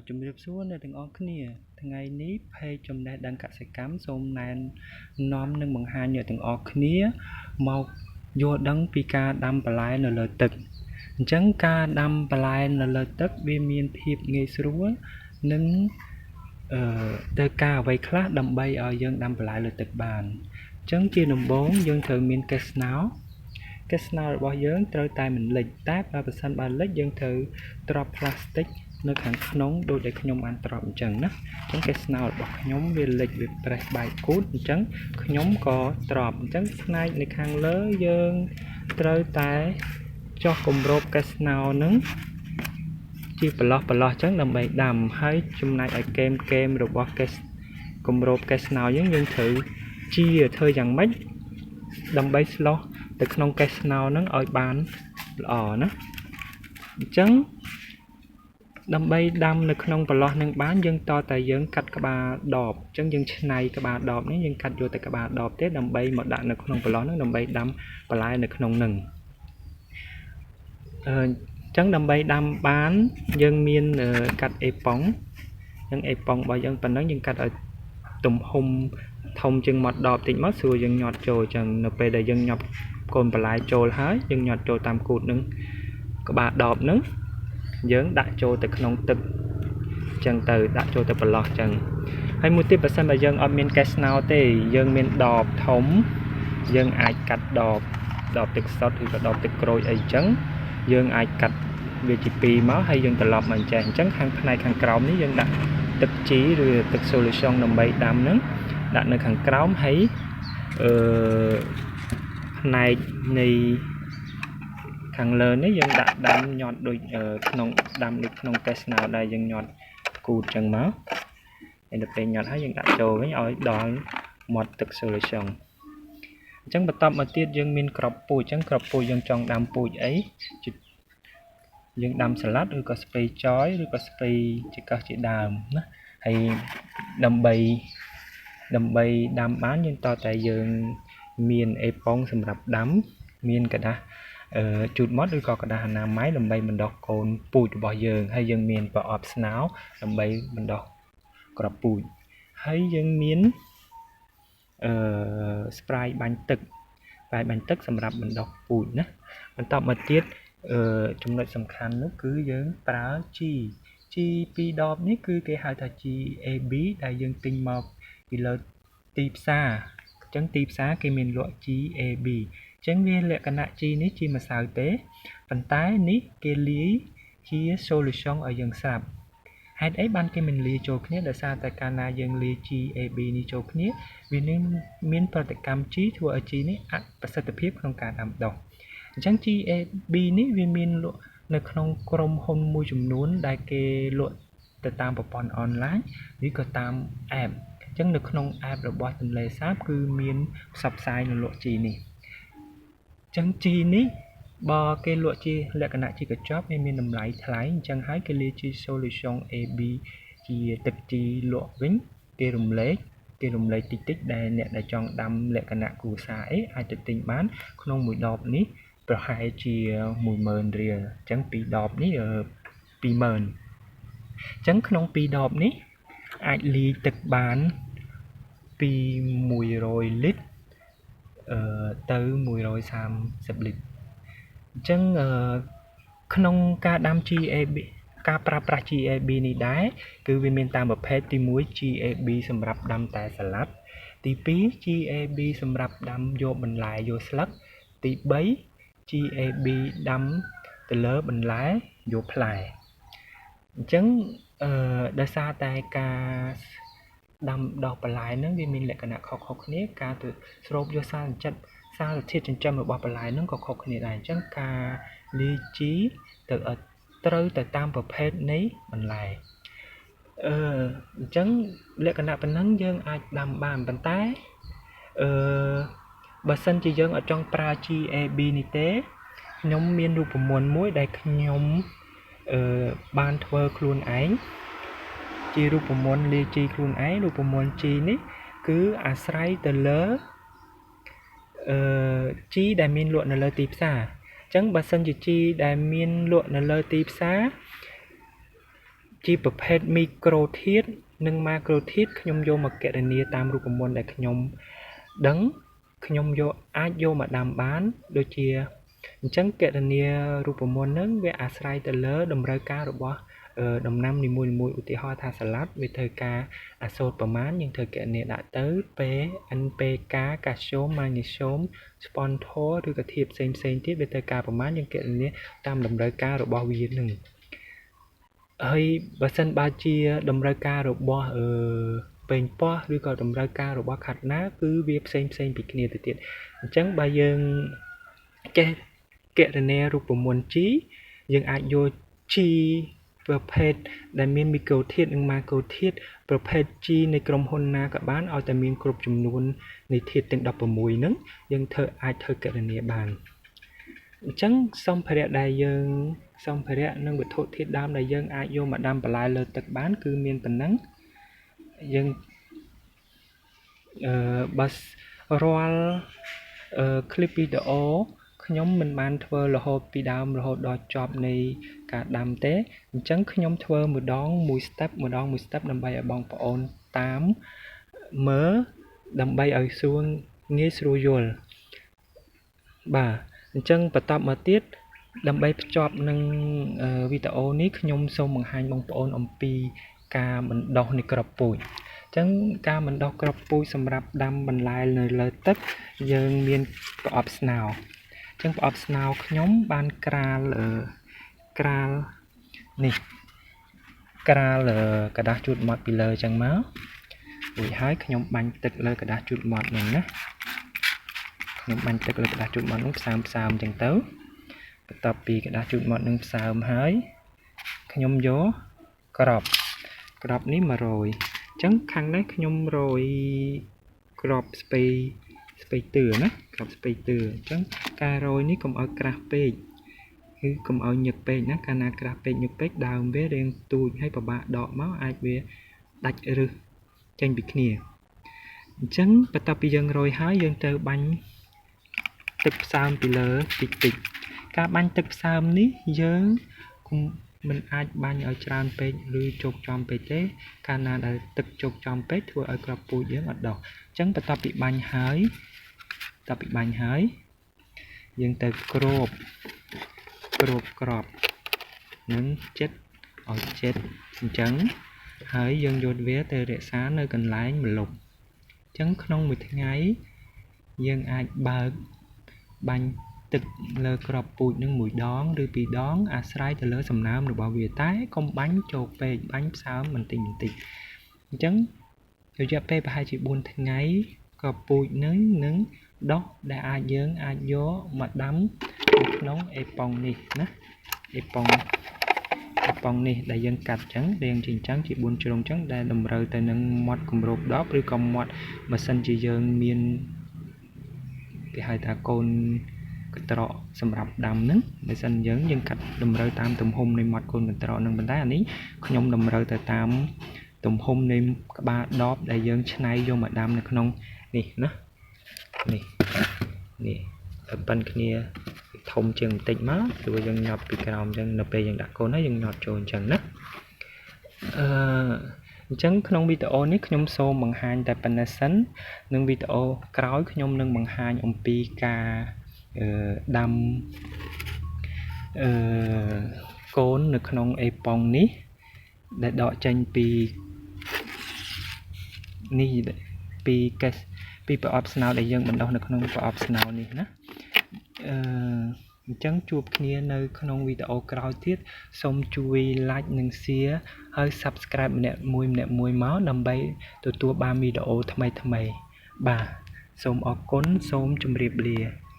ជំរាបសួរអ្នកទាំងអស់គ្នាថ្ងៃនេះផេកចំណេះដឹងកសិកម្មសូមណែនាំនិងបង្ហាញអ្នកទាំងអស់គ្នាមកយល់ដឹងពីការដាំបន្លែនៅលើទឹកអញ្ចឹងការដាំបន្លែនៅលើទឹកវាមានភាពងាយស្រួលនិងត្រូវការអ្វីខ្លះដើម្បីឲ្យយើងដាំបន្លែលើទឹកបានអញ្ចឹងជាដំបូងយើងត្រូវមានកេស្នោរបស់យើងត្រូវតែមិនលិចតែបើសិនបើលិចយើងត្រូវទ្រាប់ផ្លាស្ទិកនៅខាងក្នុងដូចដែលខ្ញុំបានទ្រាប់អញ្ចឹងណាអញ្ចឹងកេស្នោរបស់ខ្ញុំវាលិចវាប្រេះបែកគូតអញ្ចឹងខ្ញុំក៏ទ្រាប់អញ្ចឹងផ្នែកនៅខាងលើយើងត្រូវតែចោះគម្របកេស្នោនឹងជាប្រឡោះអញ្ចឹងដើម្បីដាំហើយចំណែកឲ្យគែមរបស់គម្របកេស្នោយើងត្រូវជាធ្វើយ៉ាងម៉េចដើម្បីស្លោះទៅក្នុងកេស្នោនឹងឲ្យបានល្អណាអញ្ចឹងដើម្បីដាំនៅក្នុងប្រឡោះនឹងបានយើងតតែយើងកាត់ក្បាលដបអញ្ចឹងយើងឆ្នៃក្បាលដបនេះយើងកាត់យកតែក្បាលដបទេដើម្បីមកដាក់នៅក្នុងប្រឡោះនឹងដើម្បីដាំបន្លែនៅក្នុងនឹងអញ្ចឹងដើម្បីដាំបានយើងមានកាត់អេប៉ុងរបស់យើងប៉ុណ្ណឹងយើងកាត់ឲ្យទំហំធំជាងមាត់ដបតិចមកស្រួលយើងញាត់ចូលអញ្ចឹងនៅពេលដែលយើងញាត់កូនបន្លែចូលហើយយើងញាត់ចូលតាមគូតនឹងក្បាលដបនឹងយើងដាក់ចូលទៅក្នុងទឹកអញ្ចឹងទៅដាក់ចូលទៅប្រឡោះអញ្ចឹងហើយមួយទៀតបើសិនបើយើងអត់មានកេស្នោទេយើងមានដបធំយើងអាចកាត់ដបទឹកសុទ្ធឬក៏ដបទឹកក្រូចអីអញ្ចឹងយើងអាចកាត់វាជាពីរមកហើយយើងត្រឡប់មកអញ្ចឹងខាងផ្នែកខាងក្រោមនេះយើងដាក់ទឹកជីឬទឹក solution ដើម្បីដាំហ្នឹងដាក់នៅខាងក្រោមហើយផ្នែកនៃខាងលើនេះយើងដាក់ដាំញាត់ដូចក្នុងដាំដូចក្នុងកេស្នោដែលយើងញាត់គូតចឹងមកហើយដល់ពេលញាត់ហើយយើងដាក់ចូលវិញឲ្យដល់មាត់ទឹក solution អញ្ចឹងបន្តមកទៀតយើងមានក្របពូជអញ្ចឹងក្របពូជយើងចង់ដាំពូជអីយើងដាំសាឡាត់ឬក៏ស្ពៃចយឬក៏ស្ពៃជាកោះជាដើមណាហើយដើម្បីដាំបានយើងតតែយើងមានអេប៉ុងសម្រាប់ដាំមានកដាស់ជូតមាត់ឬក៏กระดาษអនាម័យដើម្បីបណ្ដុះកូនពូជរបស់យើងហើយយើងមានប្រអប់ស្នោដើម្បីបណ្ដុះក្របពូជហើយយើងមានស្ប្រាយបាញ់ទឹកសម្រាប់បណ្ដុះពូជណាបន្តមកទៀតចំណុចសំខាន់នោះគឺយើងប្រើជីពីរដបនេះគឺគេហៅថា GAB ដែលយើងទិញមកពីលើទីផ្សារអញ្ចឹងទីផ្សារគេមានលក់ GAB អញ្ចឹងវាលក្ខណៈជីនេះជីម្សៅទេប៉ុន្តែនេះគេលាយជា solution ឲ្យយើងស្រាប់ហេតុអីបានគេមិនលាយចូលគ្នាដោយសារតែកាលណាយើងលាយ GAB នេះចូលគ្នាវានឹងមានប្រតិកម្មជីធ្វើឲ្យជីនេះអប្រសិទ្ធភាពក្នុងការដាំដុះអញ្ចឹង GAB នេះវាមានលក់នៅក្នុងក្រុមហ៊ុនមួយចំនួនដែលគេលក់ទៅតាមប្រព័ន្ធអនឡាញឬក៏តាម app អញ្ចឹងនៅក្នុង app របស់ទន្លេសាបគឺមានផ្សព្វផ្សាយនៅលក់ជីនេះអញ្ចឹងជីនេះបើគេលក់ជាលក្ខណៈជាកញ្ចប់វាមានតម្លៃថ្លៃអញ្ចឹងហើយគេលាយជា solution AB ជាទឹកជីលក់វិញគេរំលែកតិចដែលអ្នកដែលចង់ដាំលក្ខណៈគ្រួសារអីអាចទៅទិញបានក្នុងមួយដបនេះប្រហែលជា 10000 រៀលអញ្ចឹងពីរដបនេះ20000អញ្ចឹងក្នុងពីរដបនេះអាចលាយទឹកបានពី100លីត្រទៅ130លីត្រអញ្ចឹងក្នុងការដាំ GAB ការប្រើប្រាស់ GAB នេះដែរគឺវាមានតាមប្រភេទទី1 GAB សម្រាប់ដាំតែសាឡាត់ទី2 GAB សម្រាប់ដាំយកបន្លែយកស្លឹកទី3 GAB ដាំទៅលើបន្លែយកផ្លែអញ្ចឹងដោយសារតែការដាំដុះបន្លែហ្នឹងវាមានលក្ខណៈខុសៗគ្នាការទៅស្រូបយកសារធាតុចិញ្ចឹមរបស់បន្លែហ្នឹងក៏ខុសគ្នាដែរអញ្ចឹងការលាយជីទៅត្រូវទៅតាមប្រភេទនៃបន្លែអញ្ចឹងលក្ខណៈប៉ុណ្ណឹងយើងអាចដាំបានប៉ុន្តែបើសិនជាយើងអត់ចង់ប្រើ GAB នេះទេខ្ញុំមានរូបមន្តមួយដែលខ្ញុំបានធ្វើខ្លួនឯងជារូបមន្តលាយជីខ្លួនឯងរូបមន្តជីនេះគឺអាស្រ័យទៅលើជីដែលមានលក់នៅលើទីផ្សារអញ្ចឹងបើសិនជាជីដែលមានលក់នៅលើទីផ្សារ ជាប្រភេទមីក្រូធាតុនិងម៉ាក្រូធាតុខ្ញុំយកមកគណនាតាមរូបមន្តដែលខ្ញុំដឹងខ្ញុំអាចយកមកដាំបានដូចជាអញ្ចឹងគណនារូបមន្តហ្នឹងវាអាស្រ័យទៅលើតម្រូវការរបស់ដំណាំនីមួយៗឧទាហរណ៍ថាសាឡាត់វាត្រូវការអាសូតប្រមាណយើងត្រូវគណនាដាក់ទៅ P NPK កាល់ស្យូមម៉ាញ៉េស្យូមស្ប៉ុនថូឬក៏ធាតុផ្សេងទៀតវាត្រូវការប្រមាណយើងគណនាតាមតម្រូវការរបស់វានឹងហើយបើសិនបើជាតម្រូវការរបស់ពេញប៉ោះឬក៏តម្រូវការរបស់ខាត់ណាគឺវាផ្សេងពីគ្នាទៅទៀតអញ្ចឹងបើយើងចេះគណនារូបមន្ត G យើងអាចយក G ប្រភេទដែលមានមីក្រូធាតុនិងម៉ាក្រូធាតុប្រភេទ G នៃក្រុមហ៊ុនណាក៏បានឲ្យតែមានគ្រប់ចំនួននៃធាតុទាំង16ហ្នឹងយើងអាចធ្វើគណនាបានអញ្ចឹងសម្ភារៈនិងវត្ថុធាតុដើមដែលយើងអាចយកមកដាំបន្លែលើទឹកបានគឺមានប៉ុណ្ណឹងយើងបើរាល់คลิปវីដេអូខ្ញុំមិនបានធ្វើរហូតពីដើមរហូតដល់ចប់នៃការដាំទេអញ្ចឹងខ្ញុំធ្វើមួយដងមួយ step ដើម្បីឲ្យបងប្អូនតាមមើលដើម្បីឲ្យងាយស្រួលយល់បាទអញ្ចឹងបន្តមកទៀតដើម្បីភ្ជាប់នឹងវីដេអូនេះខ្ញុំសូមបង្ហាញបងប្អូនអំពីការបណ្ដុះនៃគ្រាប់ពូជអញ្ចឹងការបណ្ដុះគ្រាប់ពូជសម្រាប់ដាំបន្លែនៅលើទឹកយើងមានប្រអប់ស្នោអញ្ចឹងប្រអប់ស្នោខ្ញុំបានក្រាលនេះក្រាលกระดาษជូតម៉ត់ពីលើអញ្ចឹងមករួចហើយខ្ញុំបាញ់ទឹកលើกระดาษជូតម៉ត់ហ្នឹងណាខ្ញុំបាញ់ទឹកលើกระดาษជូតម៉ត់ហ្នឹងផ្សើមអញ្ចឹងទៅបន្ទាប់ពីกระดาษជូតម៉ត់ហ្នឹងផ្សើមហើយខ្ញុំយកក្របនេះមករយអញ្ចឹងខាងនេះខ្ញុំរយក្របស្ពៃតឿណាក្របស្ពៃតឿអញ្ចឹងការរយនេះកុំឲ្យក្រាស់ពេកគឺកុំឲ្យញឹកពេកណាកាលណាក្រាស់ពេកញឹកពេកដើមវារាងទូចហើយពិបាកដកមកអាចវាដាច់ឫសចេញពីគ្នាអញ្ចឹងបន្ទាប់ពីយើងរយហើយយើងទៅបាញ់ទឹកផ្សើមពីលើតិចការបាញ់ទឹកផ្សើមនេះយើងមិនអាចបាញ់ឲ្យច្រើនពេកឬជោគចំពេកទេកាលណាដែលទឹកជោគចំពេកធ្វើឲ្យគ្រាប់ពូជយើងអត់ដុះអញ្ចឹងបន្ទាប់ពីបាញ់ហើយយើងទៅគ្របក្របនឹងចិត្តឲ្យចិត្តអញ្ចឹងហើយយើងយកវាទៅរក្សានៅកន្លែងម្លប់អញ្ចឹងក្នុងមួយថ្ងៃយើងអាចបើកបាញ់ទឹកលើគ្រាប់ពូជនឹងមួយដងឬពីរដងអាស្រ័យទៅលើសំណើមរបស់វាតែកុំបាញ់ជោគពេកបាញ់ផ្សើមបន្តិចអញ្ចឹងរយៈពេលប្រហែលជា4ថ្ងៃគ្រាប់ពូជនឹងដុះដែលយើងអាចយកមកដាំនៅក្នុងអេប៉ុងនេះណាអេប៉ុងនេះដែលយើងកាត់អញ្ចឹងរាងជាអញ្ចឹងជា4ជ្រុងអញ្ចឹងដែលតម្រូវទៅនឹងមាត់គម្រប10ឬក៏មាត់បើសិនជាយើងមានគេហៅថាកូនកន្ត្រកសម្រាប់ដាំហ្នឹងបើសិនយើងកាត់តម្រូវតាមទំហំនៃមាត់កូនកន្ត្រកហ្នឹងប៉ុន្តែអានេះខ្ញុំតម្រូវទៅតាមទំហំនៃក្បាលដបដែលយើងច្នៃយកមកដាំនៅក្នុងនេះណានេះប៉ុនគ្នាធំជាងបន្តិចមកព្រោះយើងញាត់ពីក្រោមអញ្ចឹងនៅពេលយើងដាក់កូនហើយយើងញាត់ចូលអញ្ចឹងណាអញ្ចឹងក្នុងវីដេអូនេះខ្ញុំសូមបង្ហាញតែប៉ុណ្ណេះសិននឹងវីដេអូក្រោយខ្ញុំនឹងបង្ហាញអំពីការដាំកូននៅក្នុងអេប៉ុងនេះដែលដកចេញពីនេះពីប្រអប់ស្នោដែលយើងបណ្ដុះនៅក្នុងប្រអប់ស្នោនេះណាអញ្ចឹងជួបគ្នានៅក្នុងវីដេអូក្រោយទៀតសូមជួយ like និង share ហើយ subscribe ម្នាក់មួយមកដើម្បីទទួលបានវីដេអូថ្មីបាទសូមអរគុណសូមជម្រាបលា